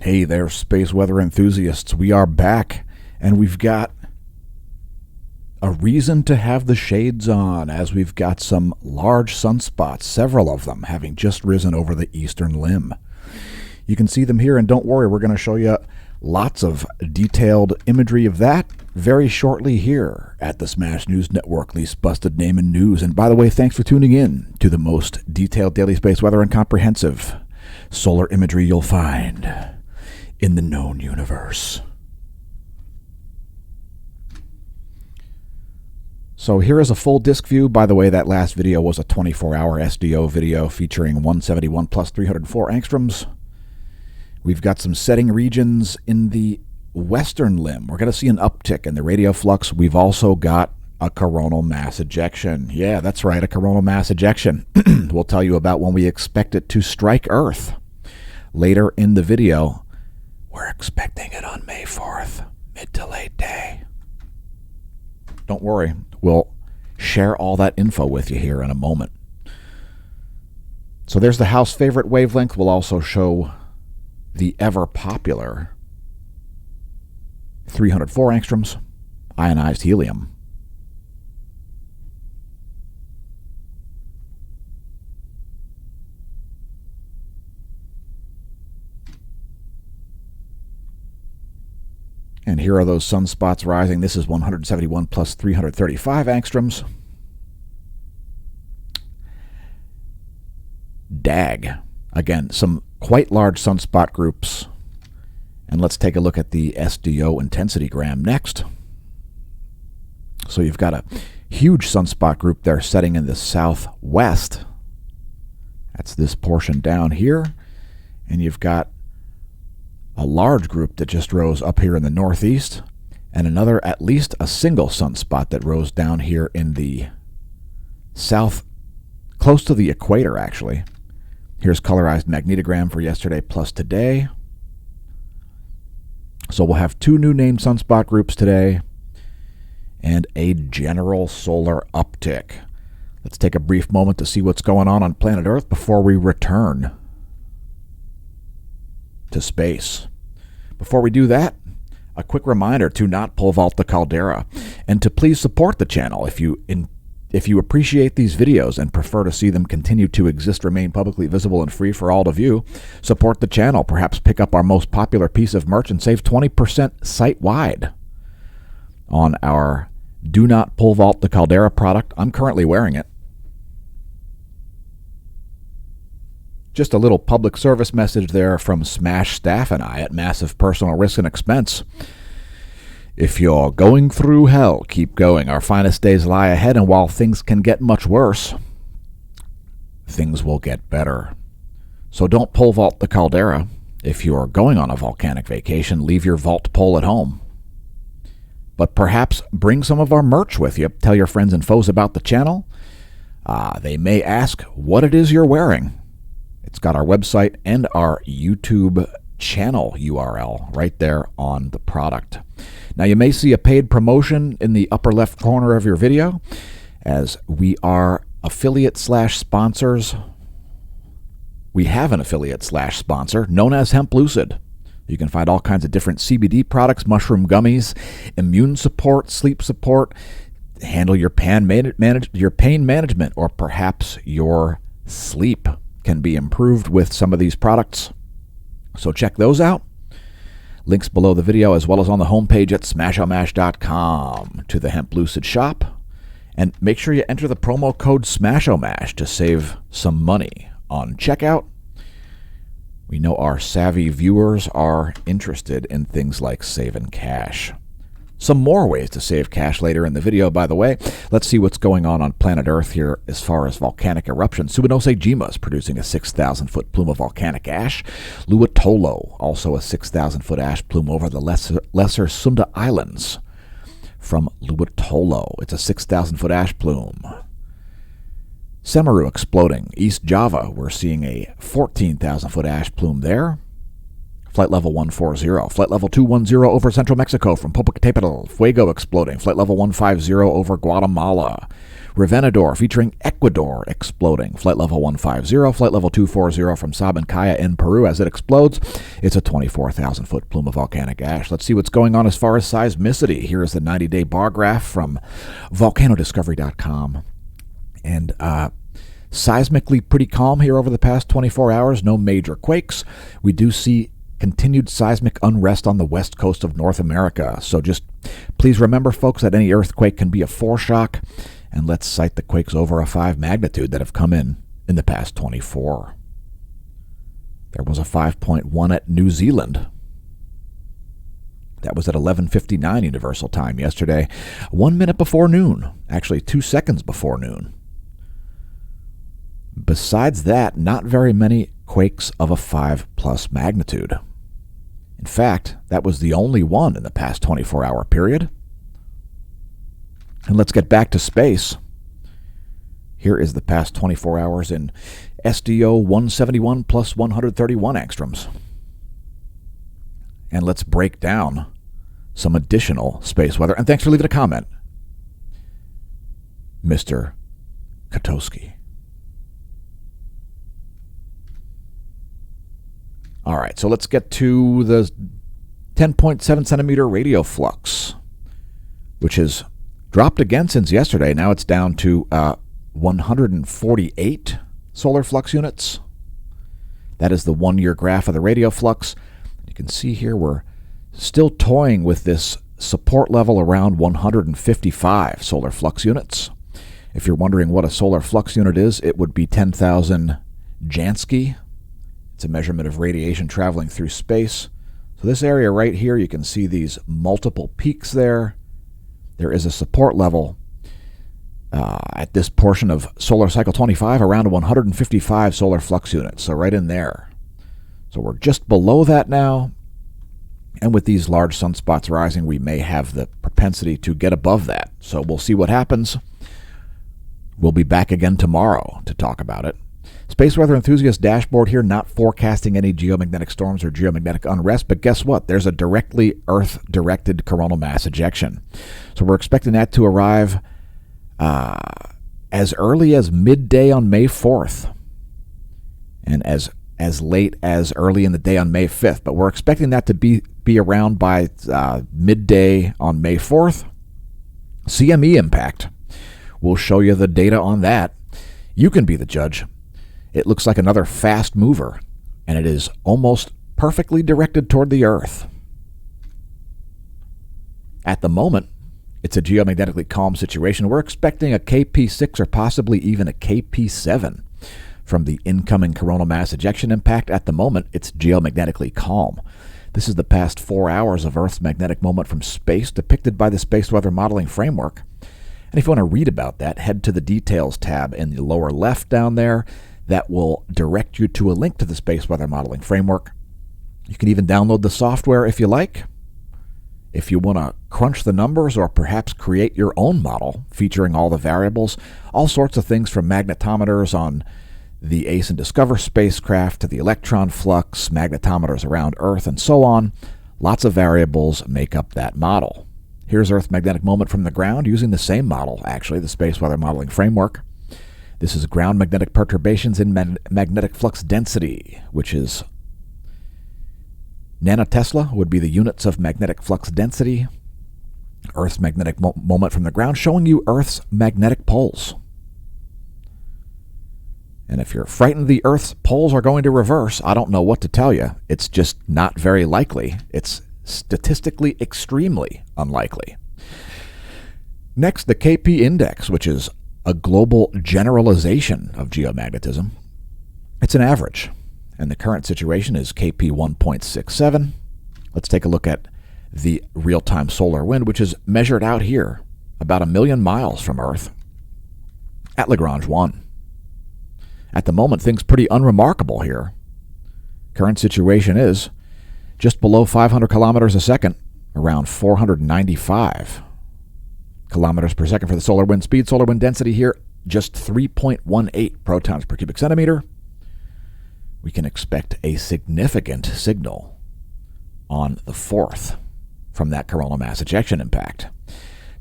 Hey there, space weather enthusiasts. We are back, and we've got a reason to have the shades on, as we've got some large sunspots, several of them having just risen over the eastern limb. You can see them here, and don't worry, we're going to show you lots of detailed imagery of that very shortly here at the Smash News Network, least busted name in news. And by the way, thanks for tuning in to the most detailed daily space weather and comprehensive solar imagery you'll find in the known universe. So here is a full disk view. By the way, that last video was a 24-hour SDO video featuring 171 plus 304 angstroms. We've got some setting regions in the western limb. We're going to see an uptick in the radio flux. We've also got a coronal mass ejection. Yeah, that's right, a coronal mass ejection. We'll tell you about when we expect it to strike Earth. Later in the video, we're expecting it on May 4th, mid to late day. Don't worry, we'll share all that info with you here in a moment. So there's the house favorite wavelength. We'll also show the ever-popular 304 angstroms, ionized helium. And here are those sunspots rising. This is 171 plus 335 angstroms. DAG. Again, some quite large sunspot groups. And let's take a look at the SDO intensity gram next. So you've got a huge sunspot group there setting in the southwest. That's this portion down here. And you've got a large group that just rose up here in the northeast, and another, at least a single sunspot that rose down here in the south, close to the equator, actually. Here's colorized magnetogram for yesterday plus today. So we'll have two new named sunspot groups today and a general solar uptick. Let's take a brief moment to see what's going on planet Earth before we return to space. Before we do that, a quick reminder to not pole vault the caldera and to please support the channel. If you appreciate these videos and prefer to see them continue to exist, remain publicly visible and free for all to view, support the channel. Perhaps pick up our most popular piece of merch and save 20% site-wide on our Do Not Pole Vault the Caldera product. I'm currently wearing it. Just a little public service message there from Smash staff and I at massive personal risk and expense. If you're going through hell, keep going. Our finest days lie ahead, and while things can get much worse, things will get better. So don't pole vault the caldera. If you're going on a volcanic vacation, leave your vault pole at home. But perhaps bring some of our merch with you. Tell your friends and foes about the channel. They may ask what it is you're wearing. It's got our website and our YouTube channel URL right there on the product. Now, you may see a paid promotion in the upper left corner of your video, as we are affiliate/sponsors. We have an affiliate/sponsor known as Hemp Lucid. You can find all kinds of different CBD products, mushroom gummies, immune support, sleep support, handle your pain management, or perhaps your sleep can be improved with some of these products. So check those out. Links below the video, as well as on the homepage at smashomash.com to the Hemp Lucid shop. And make sure you enter the promo code SMASHOMASH to save some money on checkout. We know our savvy viewers are interested in things like saving cash. Some more ways to save cash later in the video, by the way. Let's see what's going on planet Earth here as far as volcanic eruptions. Subanose-jima is producing a 6,000-foot plume of volcanic ash. Luatolo, also a 6,000-foot ash plume over the Lesser Sunda Islands from Luatolo. It's a 6,000-foot ash plume. Semeru exploding. East Java, we're seeing a 14,000-foot ash plume there. Flight level 140. Flight level 210 over central Mexico from Popocatépetl. Fuego exploding. Flight level 150 over Guatemala. Revenador featuring Ecuador exploding. Flight level 150. Flight level 240 from Sabancaya in Peru as it explodes. It's a 24,000-foot plume of volcanic ash. Let's see what's going on as far as seismicity. Here is the 90-day bar graph from volcanodiscovery.com. And seismically pretty calm here over the past 24 hours. No major quakes. We do see continued seismic unrest on the west coast of North America. So just please remember, folks, that any earthquake can be a foreshock. And let's cite the quakes over a 5 magnitude that have come in the past 24. There was a 5.1 at New Zealand. That was at 11:59 Universal Time yesterday, 1 minute before noon, actually 2 seconds before noon. Besides that, not very many quakes of a 5+ magnitude. In fact, that was the only one in the past 24-hour period. And let's get back to space. Here is the past 24 hours in SDO 171 plus 131 angstroms. And let's break down some additional space weather. And thanks for leaving a comment, Mr. Katowski. All right, so let's get to the 10.7 centimeter radio flux, which has dropped again since yesterday. Now it's down to 148 solar flux units. That is the 1-year graph of the radio flux. You can see here we're still toying with this support level around 155 solar flux units. If you're wondering what a solar flux unit is, it would be 10,000 Jansky. It's a measurement of radiation traveling through space. So this area right here, you can see these multiple peaks there. There is a support level at this portion of solar cycle 25 around 155 solar flux units, so right in there. So we're just below that now, and with these large sunspots rising, we may have the propensity to get above that. So we'll see what happens. We'll be back again tomorrow to talk about it. Space Weather Enthusiast dashboard here, not forecasting any geomagnetic storms or geomagnetic unrest, but guess what? There's a directly Earth-directed coronal mass ejection. So we're expecting that to arrive as early as midday on May 4th and as late as early in the day on May 5th. But we're expecting that to be around by midday on May 4th. CME impact. We'll show you the data on that. You can be the judge. It looks like another fast mover, and it is almost perfectly directed toward the Earth. At the moment, it's a geomagnetically calm situation. We're expecting a KP6 or possibly even a KP7 from the incoming coronal mass ejection impact. At the moment, it's geomagnetically calm. This is the past 4 hours of Earth's magnetic moment from space, depicted by the Space Weather Modeling Framework. And if you want to read about that, head to the Details tab in the lower left down there. That will direct you to a link to the Space Weather Modeling Framework. You can even download the software if you like. If you want to crunch the numbers or perhaps create your own model featuring all the variables, all sorts of things from magnetometers on the ACE and Discover spacecraft to the electron flux, magnetometers around Earth, and so on. Lots of variables make up that model. Here's Earth magnetic moment from the ground using the same model, actually, the Space Weather Modeling Framework. This is ground magnetic perturbations in magnetic flux density, which is nanotesla would be the units of magnetic flux density. Earth's magnetic moment from the ground, showing you Earth's magnetic poles. And if you're frightened the Earth's poles are going to reverse, I don't know what to tell you. It's just not very likely. It's statistically extremely unlikely. Next, the KP index, which is a global generalization of geomagnetism. It's an average, and the current situation is KP 1.67. Let's take a look at the real-time solar wind, which is measured out here, about 1 million miles from Earth, at Lagrange 1. At the moment, things pretty unremarkable here. Current situation is just below 500 kilometers a second, around 495 kilometers per second for the solar wind speed. Solar wind density here, just 3.18 protons per cubic centimeter. We can expect a significant signal on the 4th from that coronal mass ejection impact.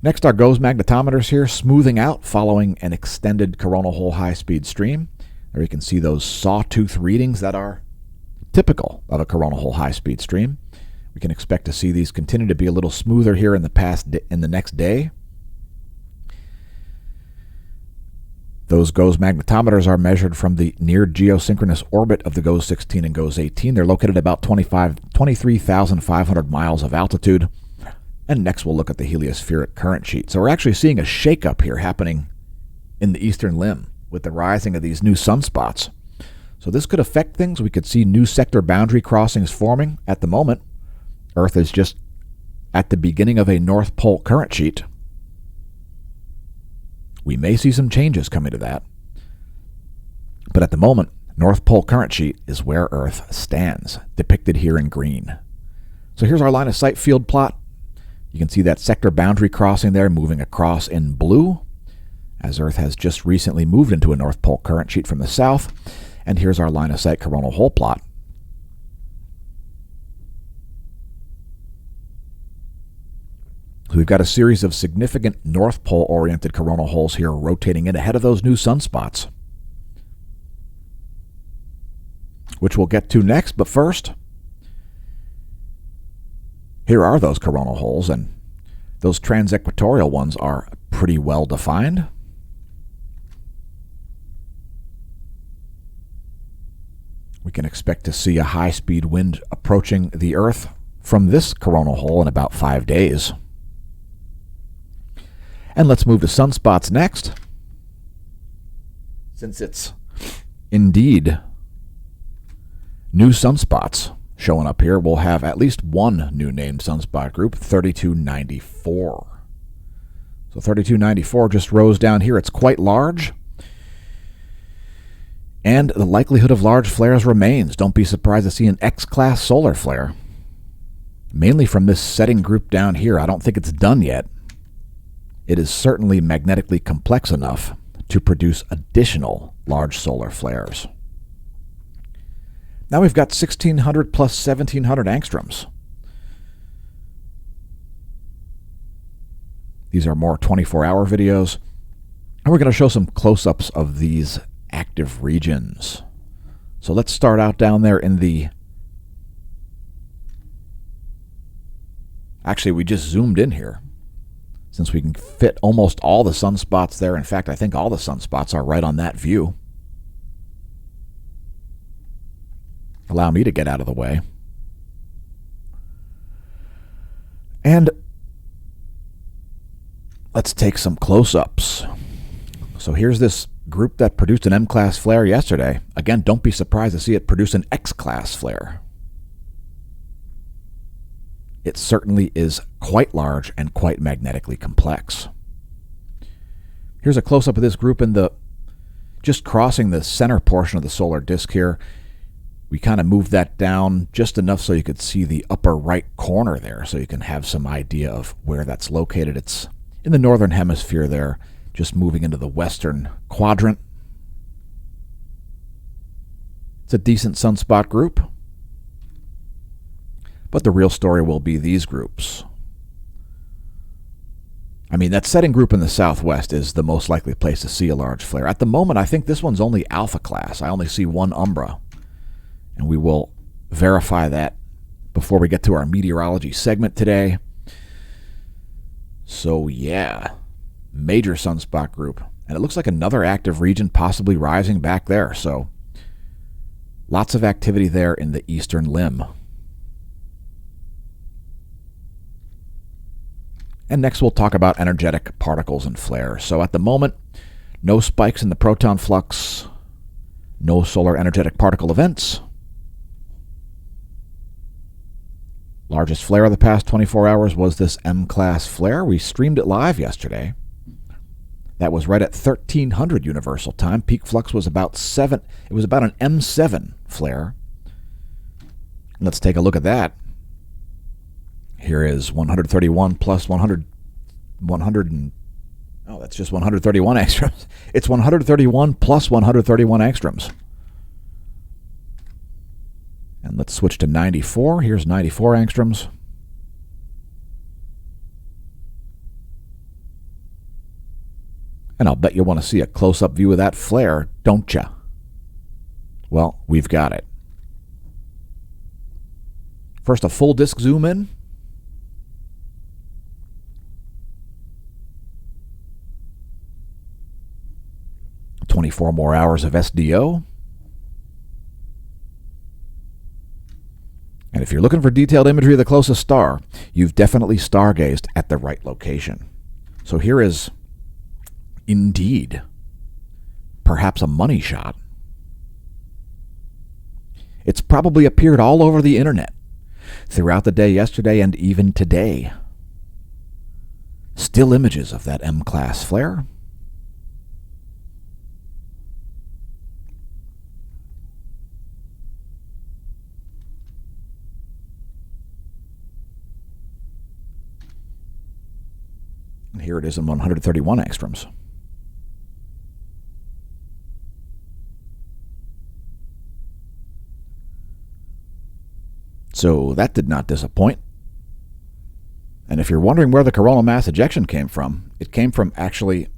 Next, our GOES magnetometers here, smoothing out following an extended coronal hole high-speed stream. There you can see those sawtooth readings that are typical of a coronal hole high-speed stream. We can expect to see these continue to be a little smoother here in the next day. Those GOES magnetometers are measured from the near geosynchronous orbit of the GOES 16 and GOES 18. They're located at about 23,500 miles of altitude. And next we'll look at the heliospheric current sheet. So we're actually seeing a shakeup here happening in the eastern limb with the rising of these new sunspots. So this could affect things. We could see new sector boundary crossings forming. At the moment, Earth is just at the beginning of a North Pole current sheet. We may see some changes coming to that. But at the moment, North Pole current sheet is where Earth stands, depicted here in green. So here's our line of sight field plot. You can see that sector boundary crossing there moving across in blue, as Earth has just recently moved into a North Pole current sheet from the south. And here's our line of sight coronal hole plot. So we've got a series of significant North Pole-oriented coronal holes here rotating in ahead of those new sunspots, which we'll get to next. But first, here are those coronal holes, and those transequatorial ones are pretty well defined. We can expect to see a high-speed wind approaching the Earth from this coronal hole in about 5 days. And let's move to sunspots next. Since it's indeed new sunspots showing up here, we'll have at least one new named sunspot group, 3294. So 3294 just rose down here. It's quite large. And the likelihood of large flares remains. Don't be surprised to see an X-class solar flare, mainly from this setting group down here. I don't think it's done yet. It is certainly magnetically complex enough to produce additional large solar flares. Now we've got 1600 plus 1700 angstroms. These are more 24-hour videos, and we're going to show some close-ups of these active regions. So let's start out down there in the... Actually, we just zoomed in here, since we can fit almost all the sunspots there. In fact, I think all the sunspots are right on that view. Allow me to get out of the way. And let's take some close-ups. So here's this group that produced an M-class flare yesterday. Again, don't be surprised to see it produce an X-class flare. It certainly is quite large and quite magnetically complex. Here's a close-up of this group in the just crossing the center portion of the solar disk here. We kind of moved that down just enough so you could see the upper right corner there, so you can have some idea of where that's located. It's in the northern hemisphere there, just moving into the western quadrant. It's a decent sunspot group. But the real story will be these groups. I mean, that setting group in the southwest is the most likely place to see a large flare. At the moment, I think this one's only alpha class. I only see one umbra. And we will verify that before we get to our meteorology segment today. So yeah, major sunspot group. And it looks like another active region possibly rising back there. So lots of activity there in the eastern limb. And next we'll talk about energetic particles and flares. So at the moment, no spikes in the proton flux, no solar energetic particle events. Largest flare of the past 24 hours was this M-class flare. We streamed it live yesterday. That was right at 1300 universal time. Peak flux was about 7. It was about an M7 flare. And let's take a look at that. Here is 131 plus 100, that's just 131 angstroms. It's 131 plus 131 angstroms. And let's switch to 94. Here's 94 angstroms. And I'll bet you want to see a close-up view of that flare, don't you? Well, we've got it. First, a full disk zoom in. "24 more hours of SDO. And if you're looking for detailed imagery of the closest star, you've definitely stargazed at the right location. So here is, indeed, perhaps a money shot. It's probably appeared all over the internet throughout the day yesterday and even today. Still images of that M-class flare. And here it is in 131 angstroms. So that did not disappoint. And if you're wondering where the coronal mass ejection came from, it came from actually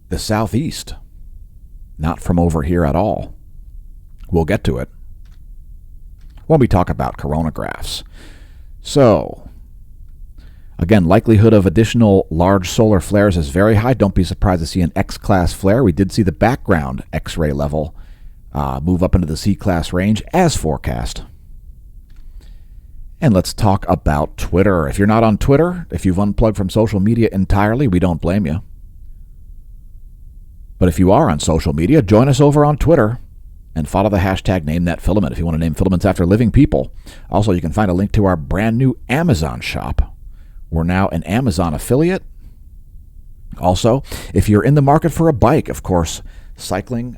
the southeast, not from over here at all. We'll get to it when we talk about coronagraphs. So, again, likelihood of additional large solar flares is very high. Don't be surprised to see an X-class flare. We did see the background X-ray level move up into the C-class range as forecast. And let's talk about Twitter. If you're not on Twitter, if you've unplugged from social media entirely, we don't blame you. But if you are on social media, join us over on Twitter and follow the hashtag #NameThatFilament if you want to name filaments after living people. Also, you can find a link to our brand new Amazon shop. We're now an Amazon affiliate. Also, if you're in the market for a bike, of course, cycling,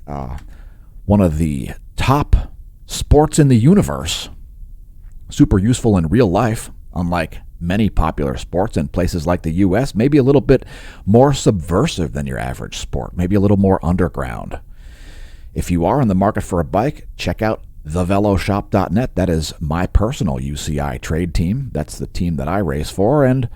one of the top sports in the universe, super useful in real life, unlike many popular sports in places like the U.S., maybe a little bit more subversive than your average sport, maybe a little more underground. If you are in the market for a bike, check out theveloshop.net. That is my personal UCI trade team. That's the team that I race for. And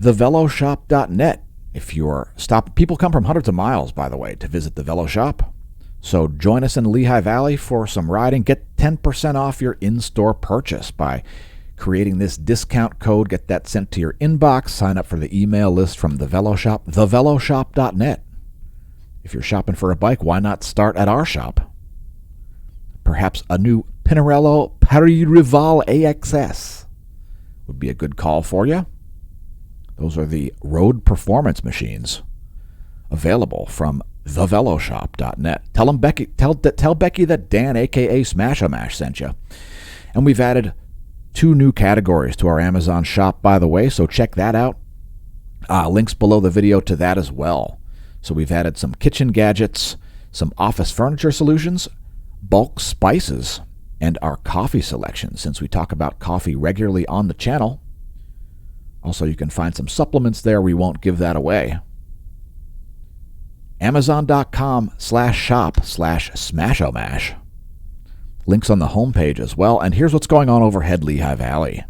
theveloshop.net. If you're people come from hundreds of miles, by the way, to visit the Velo Shop. So join us in Lehigh Valley for some riding. Get 10% off your in-store purchase by creating this discount code. Get that sent to your inbox. Sign up for the email list from the Velo Shop, theveloshop.net. If you're shopping for a bike, why not start at our shop? Perhaps a new Pinarello Paririval AXS would be a good call for you. Those are the road performance machines available from theveloshop.net. Tell Becky that Dan, a.k.a. Smash-O-Mash, sent you. And we've added 2 new categories to our Amazon shop, by the way, so check that out. Links below the video to that as well. So we've added some kitchen gadgets, some office furniture solutions, bulk spices, and our coffee selection, since we talk about coffee regularly on the channel. Also, you can find some supplements there. We won't give that away. Amazon.com/shop/Smash-O-Mash. Links on the homepage as well. And here's what's going on overhead Lehigh Valley.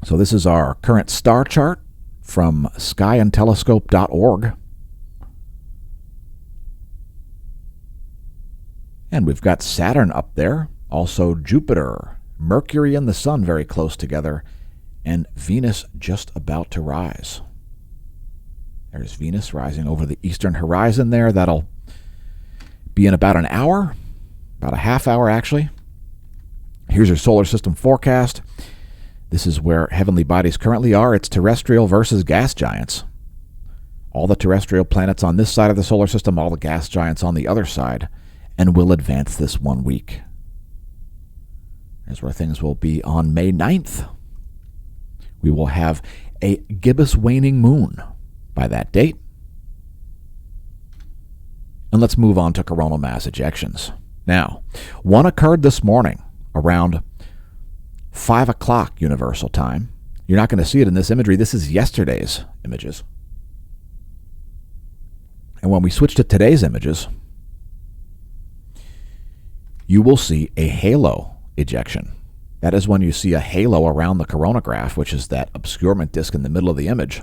So this is our current star chart from skyandtelescope.org. And we've got Saturn up there, also Jupiter, Mercury and the Sun very close together, and Venus just about to rise. There's Venus rising over the eastern horizon there. That'll be in about an hour, about a half hour actually. Here's your solar system forecast. This is where heavenly bodies currently are. It's terrestrial versus gas giants. All the terrestrial planets on this side of the solar system, all the gas giants on the other side, and we'll advance this 1 week. Here's where things will be on May 9th. We will have a gibbous waning moon by that date. And let's move on to coronal mass ejections. Now, one occurred this morning around 5 o'clock Universal Time. You're not going to see it in this imagery. This is yesterday's images. And when we switch to today's images, you will see a halo ejection. That is when you see a halo around the coronagraph, which is that obscurement disk in the middle of the image.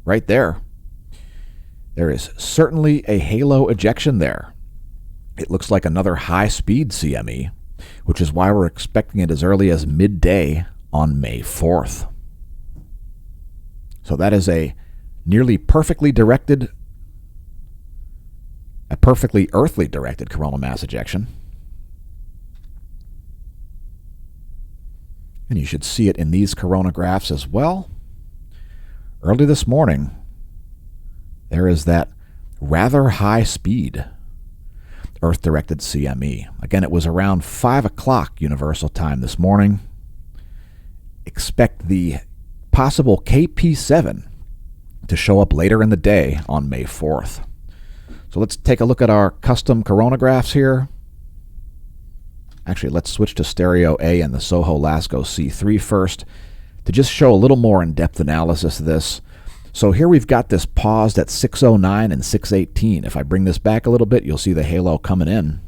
Right there. There is certainly a halo ejection there. It looks like another high-speed CME, which is why we're expecting it as early as midday on May 4th. So that is a nearly perfectly earthly directed coronal mass ejection. And you should see it in these coronagraphs as well. Early this morning, there is that rather high speed Earth-directed CME. Again, it was around 5 o'clock Universal Time this morning. Expect the possible KP7 to show up later in the day on May 4th. So let's take a look at our custom coronagraphs here. Actually, let's switch to stereo A and the Soho Lasco C3 first to just show a little more in-depth analysis of this. So here we've got this paused at 6:09 and 6:18. If I bring this back a little bit, you'll see the halo coming in.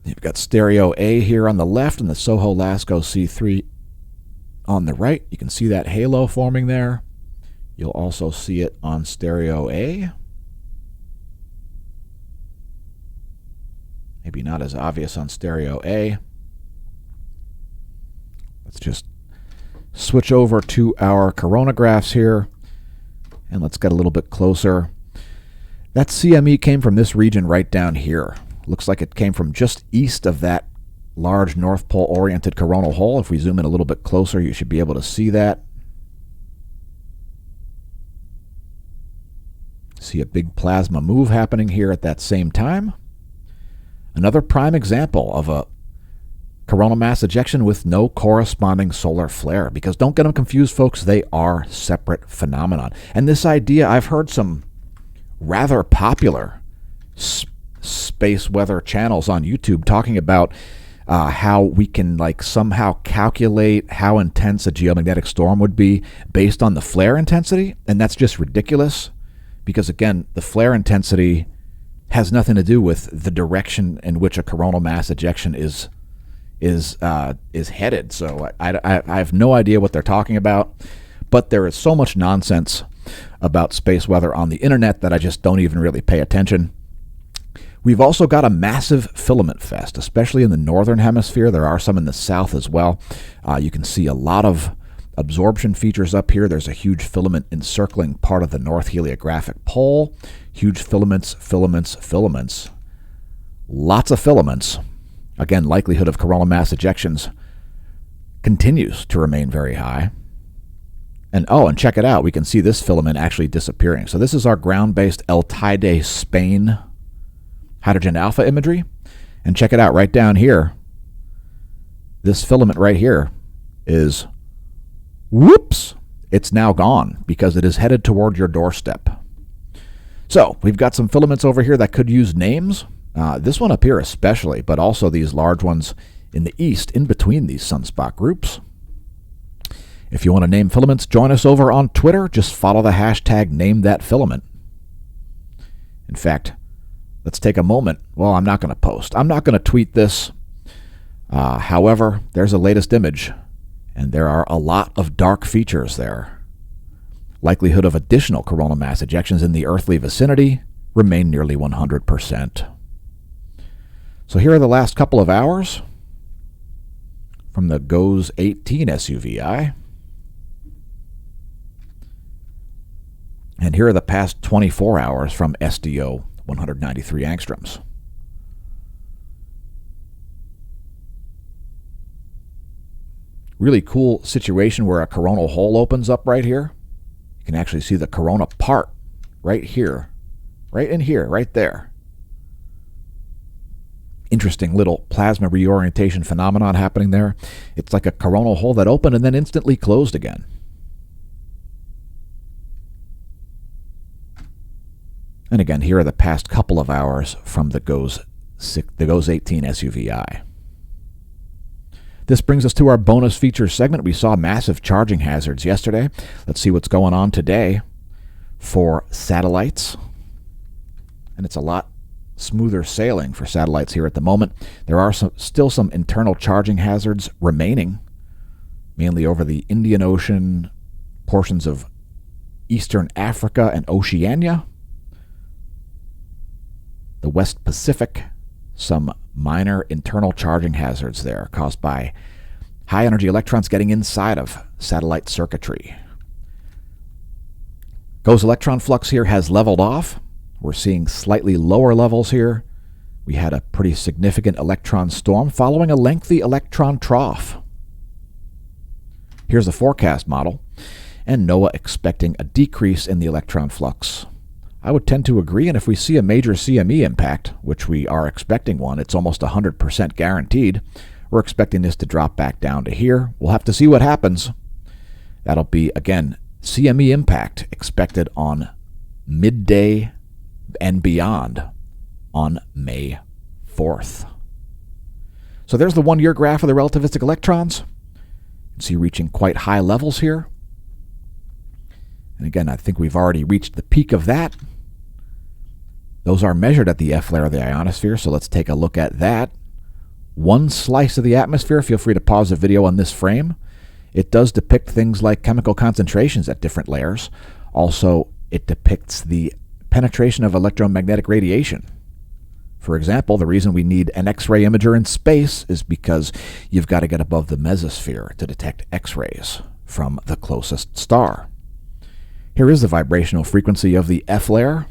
You've got stereo A here on the left and the Soho Lasco C3 on the right. You can see that halo forming there. You'll also see it on stereo A. Maybe not as obvious on stereo A. Let's just switch over to our coronagraphs here, and let's get a little bit closer. That CME came from this region right down here. Looks like it came from just east of that large North Pole-oriented coronal hole. If we zoom in a little bit closer, you should be able to see that. See a big plasma move happening here at that same time. Another prime example of a coronal mass ejection with no corresponding solar flare, because don't get them confused, folks, they are separate phenomenon. And this idea, I've heard some rather popular space weather channels on YouTube talking about how we can somehow calculate how intense a geomagnetic storm would be based on the flare intensity, and that's just ridiculous, because again, the flare intensity has nothing to do with the direction in which a coronal mass ejection is headed. So I have no idea what they're talking about, but there is so much nonsense about space weather on the internet that I just don't even really pay attention. We've also got a massive filament fest, especially in the northern hemisphere. There are some in the south as well. You can see a lot of absorption features up here. There's a huge filament encircling part of the north heliographic pole. Huge filaments. Lots of filaments. Again, likelihood of coronal mass ejections continues to remain very high. And check it out. We can see this filament actually disappearing. So this is our ground-based El Teide, Spain hydrogen alpha imagery. And check it out right down here. This filament right here is, whoops, it's now gone because it is headed toward your doorstep. So we've got some filaments over here that could use names. This one up here especially, but also these large ones in the east in between these sunspot groups. If you want to name filaments, join us over on Twitter. Just follow the hashtag #NameThatFilament. In fact, let's take a moment. Well, I'm not going to post. I'm not going to tweet this. However, there's a latest image, and there are a lot of dark features there. Likelihood of additional coronal mass ejections in the earthly vicinity remain nearly 100%. So here are the last couple of hours from the GOES 18 SUVI. And here are the past 24 hours from SDO 193 angstroms. Really cool situation where a coronal hole opens up right here. You can actually see the corona part right here, right in here, right there. Interesting little plasma reorientation phenomenon happening there. It's like a coronal hole that opened and then instantly closed again. And again, here are the past couple of hours from the GOES 18 SUVI. This brings us to our bonus features segment. We saw massive charging hazards yesterday. Let's see what's going on today for satellites. And it's a lot smoother sailing for satellites here at the moment. There are still some internal charging hazards remaining, mainly over the Indian Ocean, portions of Eastern Africa and Oceania, the West Pacific, some minor internal charging hazards there caused by high-energy electrons getting inside of satellite circuitry. GOES electron flux here has leveled off. We're seeing slightly lower levels here. We had a pretty significant electron storm following a lengthy electron trough. Here's the forecast model, and NOAA expecting a decrease in the electron flux. I would tend to agree, and if we see a major CME impact, which we are expecting one, it's almost 100% guaranteed. We're expecting this to drop back down to here. We'll have to see what happens. That'll be, again, CME impact expected on midday and beyond on May 4th. So there's the 1-year graph of the relativistic electrons. You can see reaching quite high levels here. And again, I think we've already reached the peak of that. Those are measured at the F layer of the ionosphere, so let's take a look at that. One slice of the atmosphere. Feel free to pause the video on this frame. It does depict things like chemical concentrations at different layers. Also, it depicts the penetration of electromagnetic radiation. For example, the reason we need an X-ray imager in space is because you've got to get above the mesosphere to detect X-rays from the closest star. Here is the vibrational frequency of the F layer.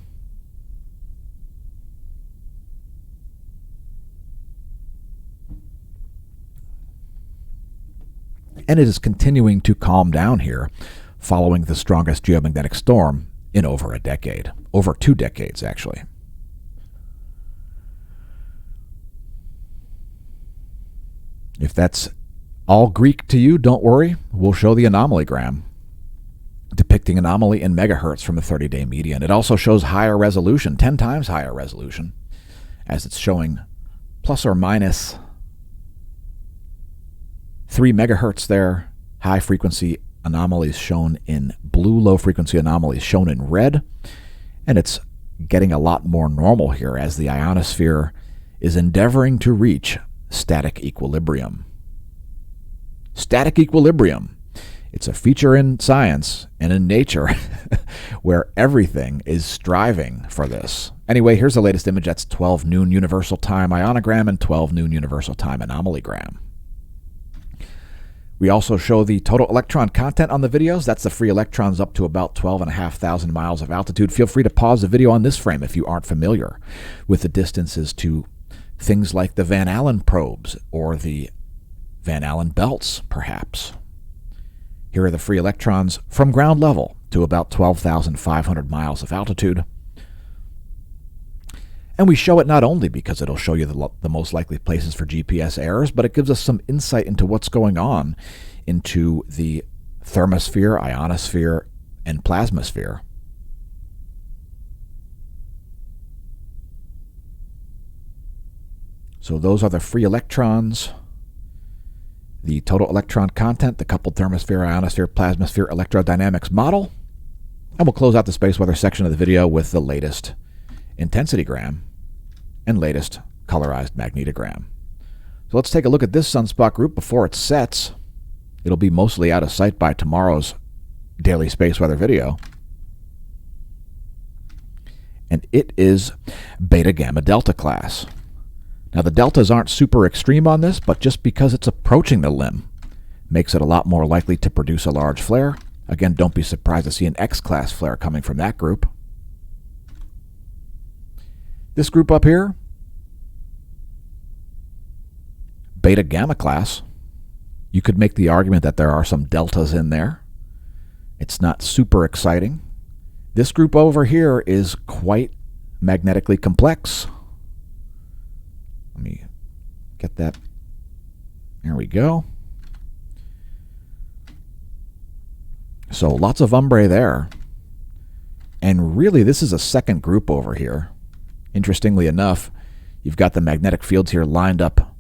And it is continuing to calm down here following the strongest geomagnetic storm in over a decade. Over 2 decades, actually. If that's all Greek to you, don't worry. We'll show the anomalygram depicting anomaly in megahertz from a 30-day median. It also shows higher resolution, 10 times higher resolution, as it's showing plus or minus 3 megahertz there. High frequency anomalies shown in blue, low frequency anomalies shown in red. And it's getting a lot more normal here as the ionosphere is endeavoring to reach static equilibrium. Static equilibrium. It's a feature in science and in nature where everything is striving for this. Anyway, here's the latest image. That's 12 noon Universal Time ionogram and 12 noon Universal Time anomalygram. We also show the total electron content on the videos. That's the free electrons up to about 12,500 miles of altitude. Feel free to pause the video on this frame if you aren't familiar with the distances to things like the Van Allen probes or the Van Allen belts, perhaps. Here are the free electrons from ground level to about 12,500 miles of altitude. And we show it not only because it'll show you the most likely places for GPS errors, but it gives us some insight into what's going on into the thermosphere, ionosphere, and plasmasphere. So those are the free electrons, the total electron content, the coupled thermosphere, ionosphere, plasmasphere electrodynamics model. And we'll close out the space weather section of the video with the latest intensitygram and latest colorized magnetogram. So let's take a look at this sunspot group before it sets. It'll be mostly out of sight by tomorrow's daily space weather video. And it is Beta Gamma Delta class. Now the deltas aren't super extreme on this, but just because it's approaching the limb makes it a lot more likely to produce a large flare. Again, don't be surprised to see an X-class flare coming from that group. This group up here, Beta Gamma class, you could make the argument that there are some deltas in there. It's not super exciting. This group over here is quite magnetically complex. Let me get that. There we go. So lots of ombre there. And really, this is a second group over here. Interestingly enough, you've got the magnetic fields here lined up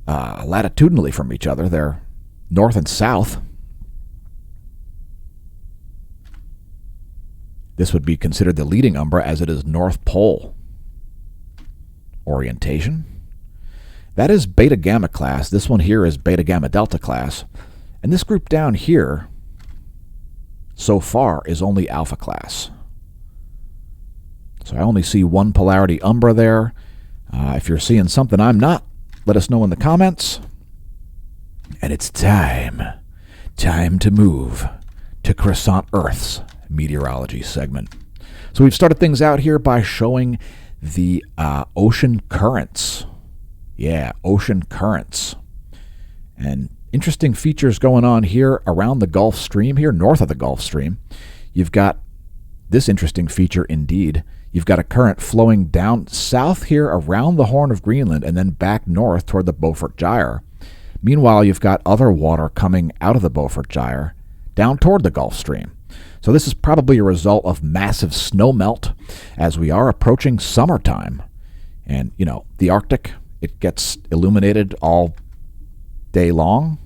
latitudinally from each other. They're north and south. This would be considered the leading umbra as it is North Pole. orientation. That is beta gamma class. This one here is beta gamma delta class. And this group down here, so far, is only alpha class. So I only see one polarity umbra there. If you're seeing something I'm not, let us know in the comments. And it's time to move to Croissant Earth's meteorology segment. So we've started things out here by showing the ocean currents. Yeah, ocean currents. And interesting features going on here around the Gulf Stream here, north of the Gulf Stream. You've got this interesting feature indeed. You've got a current flowing down south here around the Horn of Greenland and then back north toward the Beaufort Gyre. Meanwhile, you've got other water coming out of the Beaufort Gyre down toward the Gulf Stream. So this is probably a result of massive snowmelt as we are approaching summertime. And, you know, the Arctic, it gets illuminated all day long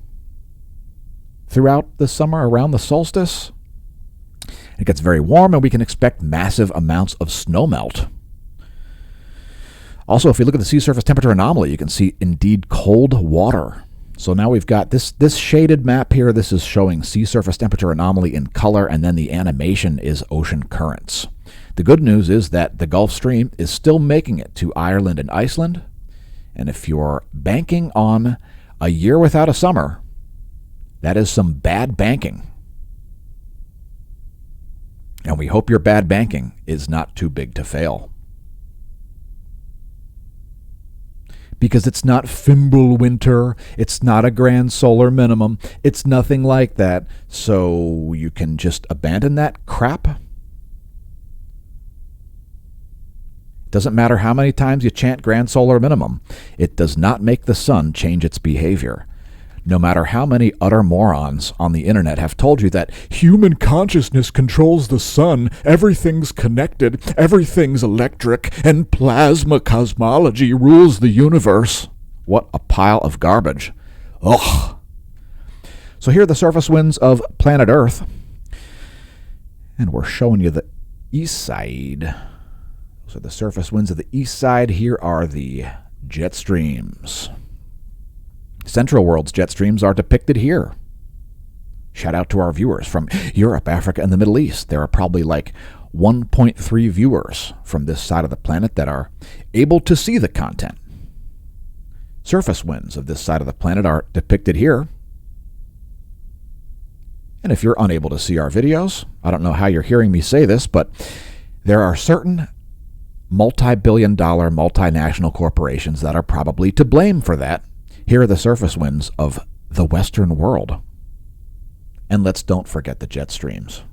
throughout the summer around the solstice. It gets very warm, and we can expect massive amounts of snowmelt. Also, if you look at the sea surface temperature anomaly, you can see indeed cold water. So now we've got this shaded map here. This is showing sea surface temperature anomaly in color, and then the animation is ocean currents. The good news is that the Gulf Stream is still making it to Ireland and Iceland. And if you're banking on a year without a summer, that is some bad banking. And we hope your bad banking is not too big to fail. Because it's not Fimble winter, it's not a grand solar minimum, it's nothing like that. So you can just abandon that crap. Doesn't matter how many times you chant grand solar minimum, it does not make the sun change its behavior. No matter how many utter morons on the internet have told you that human consciousness controls the sun, everything's connected, everything's electric, and plasma cosmology rules the universe. What a pile of garbage. Ugh. So here are the surface winds of planet Earth. And we're showing you the east side. So the surface winds of the east side, here are the jet streams. Central World's jet streams are depicted here. Shout out to our viewers from Europe, Africa, and the Middle East. There are probably like 1.3 viewers from this side of the planet that are able to see the content. Surface winds of this side of the planet are depicted here. And if you're unable to see our videos, I don't know how you're hearing me say this, but there are certain multi-billion-dollar multinational corporations that are probably to blame for that. Here are the surface winds of the Western world. And let's don't forget the jet streams.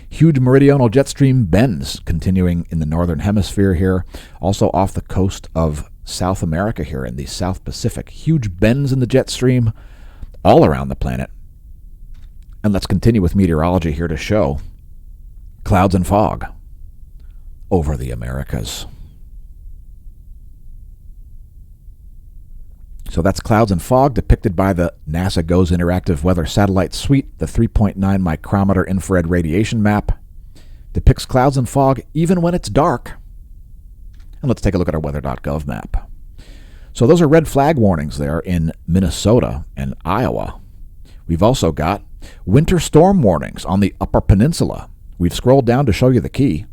Huge meridional jet stream bends continuing in the northern hemisphere here, also off the coast of South America here in the South Pacific. Huge bends in the jet stream all around the planet. And let's continue with meteorology here to show clouds and fog over the Americas. So that's clouds and fog depicted by the NASA GOES Interactive Weather Satellite Suite. The 3.9 micrometer infrared radiation map depicts clouds and fog even when it's dark. And let's take a look at our weather.gov map. So those are red flag warnings there in Minnesota and Iowa. We've also got winter storm warnings on the Upper Peninsula. We've scrolled down to show you the key.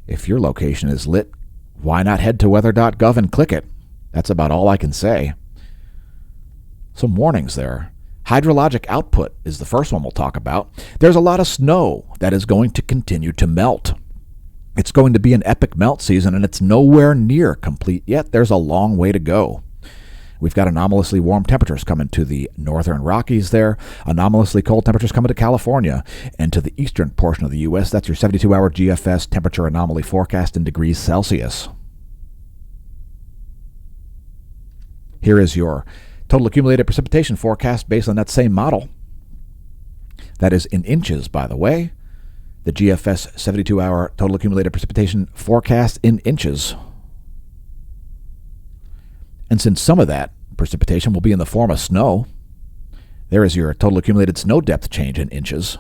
If your location is lit, why not head to weather.gov and click it? That's about all I can say. Some warnings there. Hydrologic output is the first one we'll talk about. There's a lot of snow that is going to continue to melt. It's going to be an epic melt season, and it's nowhere near complete yet. There's a long way to go. We've got anomalously warm temperatures coming to the northern Rockies there, anomalously cold temperatures coming to California, and to the eastern portion of the U.S. That's your 72-hour GFS temperature anomaly forecast in degrees Celsius. Here is your total accumulated precipitation forecast based on that same model. That is in inches, by the way. The GFS 72-hour total accumulated precipitation forecast in inches. And since some of that precipitation will be in the form of snow, there is your total accumulated snow depth change in inches.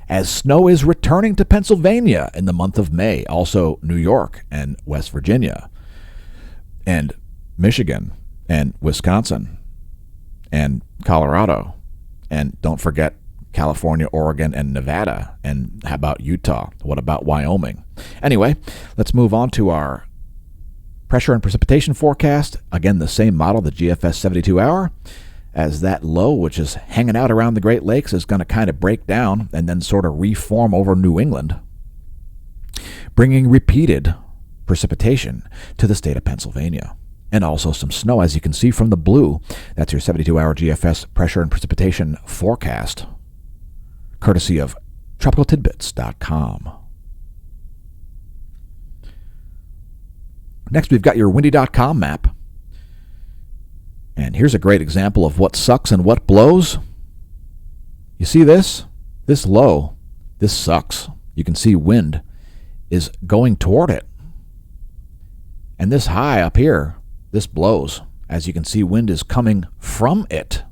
as snow is returning to Pennsylvania in the month of May, also New York and West Virginia and Michigan and Wisconsin and Colorado. And don't forget California, Oregon, and Nevada. And how about Utah? What about Wyoming? Anyway, let's move on to our pressure and precipitation forecast. Again, the same model, the GFS 72-hour, as that low, which is hanging out around the Great Lakes, is going to kind of break down and then sort of reform over New England, bringing repeated precipitation to the state of Pennsylvania. And also some snow, as you can see from the blue. That's your 72-hour GFS pressure and precipitation forecast, courtesy of tropicaltidbits.com. Next, we've got your windy.com map. And here's a great example of what sucks and what blows. You see this? This low, this sucks. You can see wind is going toward it. And this high up here, this blows. As you can see, wind is coming from it.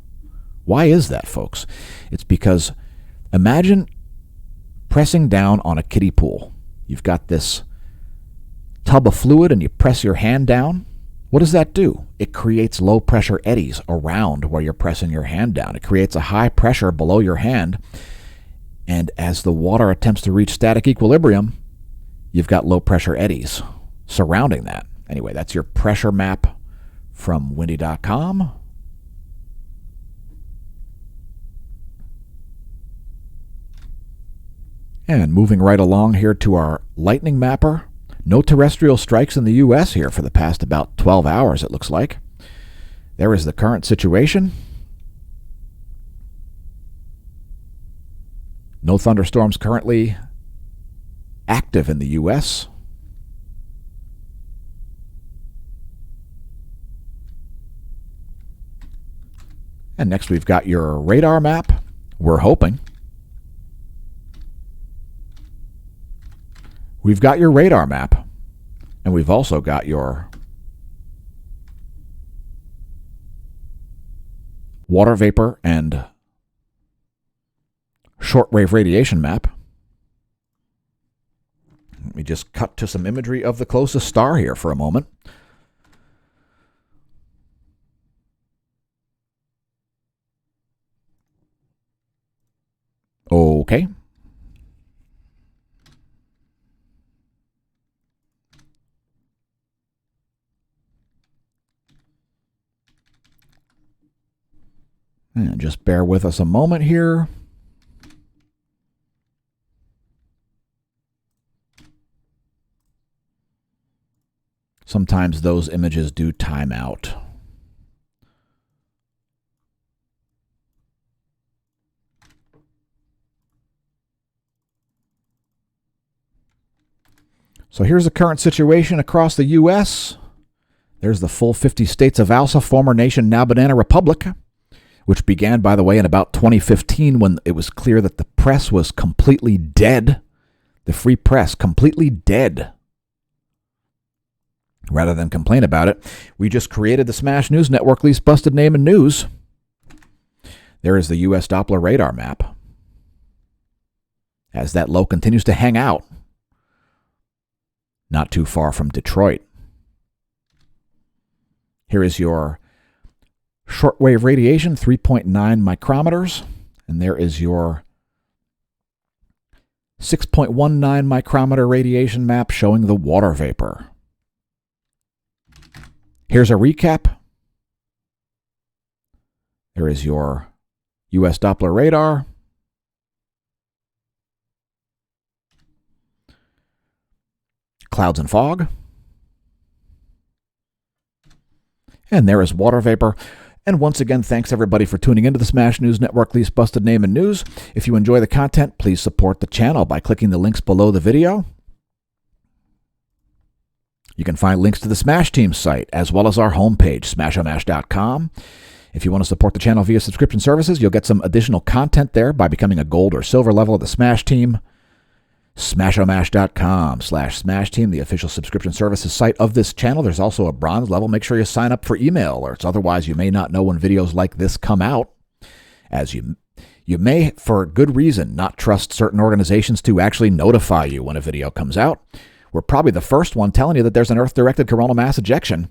Why is that, folks? It's because imagine pressing down on a kiddie pool. You've got this tub of fluid and you press your hand down. What does that do? It creates low pressure eddies around where you're pressing your hand down. It creates a high pressure below your hand. And as the water attempts to reach static equilibrium, you've got low pressure eddies surrounding that. Anyway, that's your pressure map from windy.com. And moving right along here to our lightning mapper. No terrestrial strikes in the U.S. here for the past about 12 hours, it looks like. There is the current situation. No thunderstorms currently active in the U.S. And next we've got your radar map. We're hoping. We've got your radar map, and we've also got your water vapor and shortwave radiation map. Let me just cut to some imagery of the closest star here for a moment. Okay. And just bear with us a moment here. Sometimes those images do time out. So here's the current situation across the U.S. There's the full 50 states of ALSA, former nation, now banana republic, which began, by the way, in about 2015 when it was clear that the press was completely dead. The free press, completely dead. Rather than complain about it, we just created the Smash News Network least busted name in news. There is the U.S. Doppler radar map. As that low continues to hang out, not too far from Detroit. Here is your shortwave radiation, 3.9 micrometers. And there is your 6.19 micrometer radiation map showing the water vapor. Here's a recap. There is your U.S. Doppler radar. Clouds and fog. And there is water vapor. And once again, thanks everybody for tuning into the Smash News Network least busted name in news. If you enjoy the content, please support the channel by clicking the links below the video. You can find links to the Smash Team site, as well as our homepage, smashomash.com. If you want to support the channel via subscription services, you'll get some additional content there by becoming a gold or silver level of the Smash Team. Smashomash.com/Smash Team, the official subscription services site of this channel. There's also a bronze level. Make sure you sign up for email alerts. Otherwise, you may not know when videos like this come out. As you You may, for good reason, not trust certain organizations to actually notify you when a video comes out. We're probably the first one telling you that there's an Earth-directed coronal mass ejection.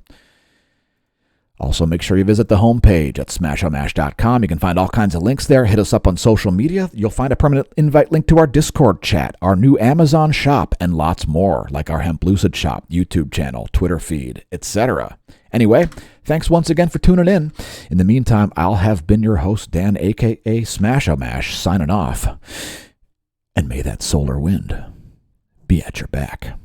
Also, make sure you visit the homepage at smashomash.com. You can find all kinds of links there. Hit us up on social media. You'll find a permanent invite link to our Discord chat, our new Amazon shop, and lots more, like our Hemp Lucid shop, YouTube channel, Twitter feed, etc. Anyway, thanks once again for tuning in. In the meantime, I'll have been your host, Dan, a.k.a. Smashomash, signing off. And may that solar wind be at your back.